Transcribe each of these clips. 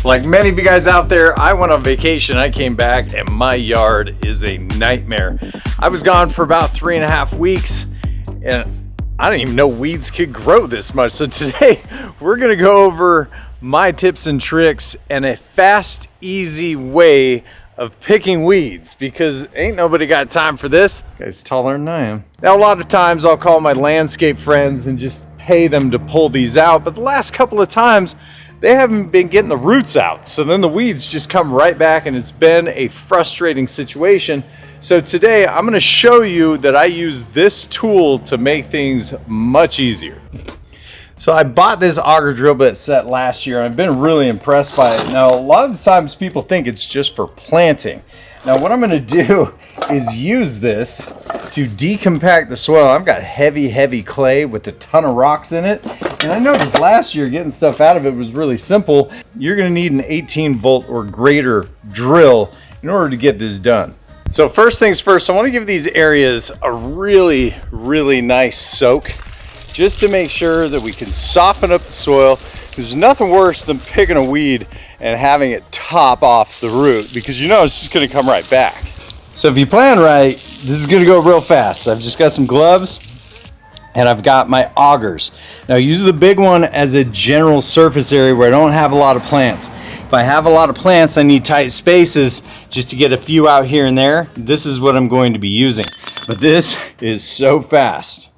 Like many of you guys out there, I went on vacation. I came back and my yard is a nightmare. I was gone for about 3.5 weeks and I didn't even know weeds could grow this much. So today we're gonna go over my tips and tricks and a fast, easy way of picking weeds, because ain't nobody got time for this. Guy's taller than I am. Now, a lot of times I'll call my landscape friends and just pay them to pull these out, but the last couple of times they haven't been getting the roots out. So then the weeds just come right back and it's been a frustrating situation. So today I'm gonna show you that I use this tool to make things much easier. So I bought this Auger Drill Bit Set last year and I've been really impressed by it. Now, a lot of the times people think it's just for planting. Now what I'm gonna do is use this to decompact the soil. I've got heavy clay with a ton of rocks in it. And I noticed last year getting stuff out of it was really simple. You're gonna need an 18-volt or greater drill in order to get this done. So first things first, I wanna give these areas a really nice soak, just to make sure that we can soften up the soil. There's nothing worse than picking a weed and having it top off the root, because you know it's just gonna come right back. So if you plan right, this is gonna go real fast. I've just got some gloves and I've got my augers. Now I use the big one as a general surface area where I don't have a lot of plants. If I have a lot of plants, I need tight spaces just to get a few out here and there. This is what I'm going to be using. But this is so fast.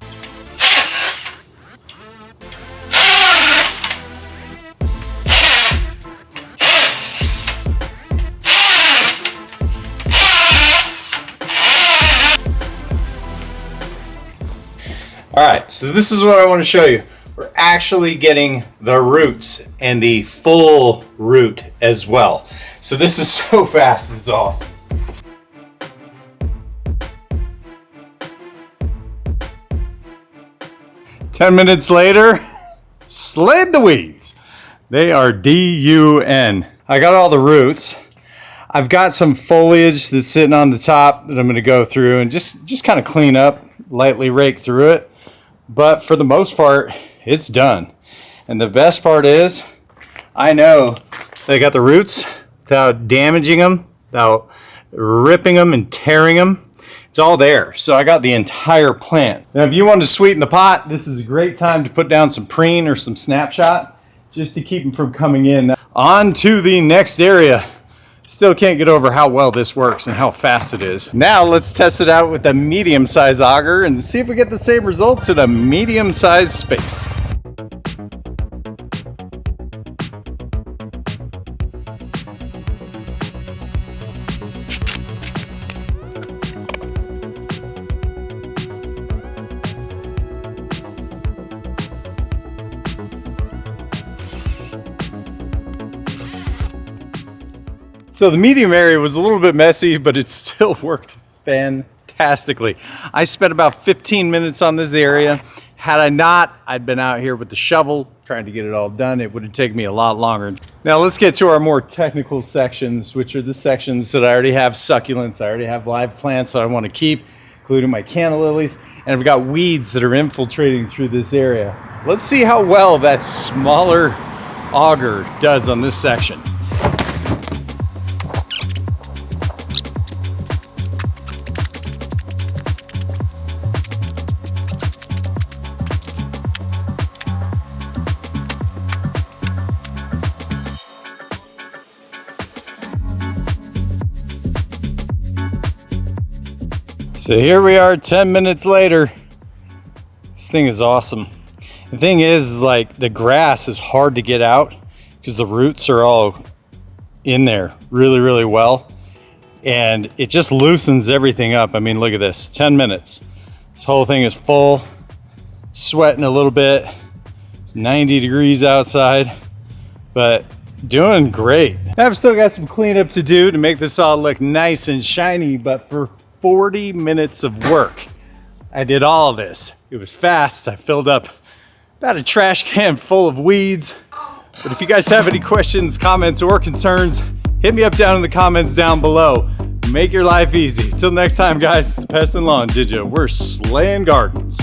All right, so this is what I want to show you. We're actually getting the roots and the full root as well. So this is so fast, it's awesome. "10 minutes later, slid the weeds. They are D-U-N. I got all the roots. I've got some foliage that's sitting on the top that I'm gonna go through and just kind of clean up, lightly rake through it. But for the most part, it's done. And the best part is, I know they got the roots without damaging them, without ripping them and tearing them. It's all there. So I got the entire plant. Now, if you want to sweeten the pot, this is a great time to put down some preen or some snapshot, just to keep them from coming in. On to the next area. Still can't get over how well this works and how fast it is. Now let's test it out with a medium-sized auger and see if we get the same results in a medium-sized space. So the medium area was a little bit messy, but it still worked fantastically. I spent about 15 minutes on this area. Had I not, I'd been out here with the shovel trying to get it all done. It would have taken me a lot longer. Now let's get to our more technical sections, which are the sections that I already have succulents. I already have live plants that I want to keep, including my canna lilies, and I've got weeds that are infiltrating through this area. Let's see how well that smaller auger does on this section. So here we are 10 minutes later. This thing is awesome. The thing is like the grass is hard to get out because the roots are all in there really well. And it just loosens everything up. I mean, look at this, 10 minutes. This whole thing is full, sweating a little bit. It's 90 degrees outside, but doing great. I've still got some cleanup to do to make this all look nice and shiny, but for 40 minutes of work, I did all of this. It was fast. I filled up about a trash can full of weeds. But if you guys have any questions, comments, or concerns, hit me up down in the comments down below. Make your life easy. Till next time, guys, it's Pest and Lawn Ginja. We're slaying gardens.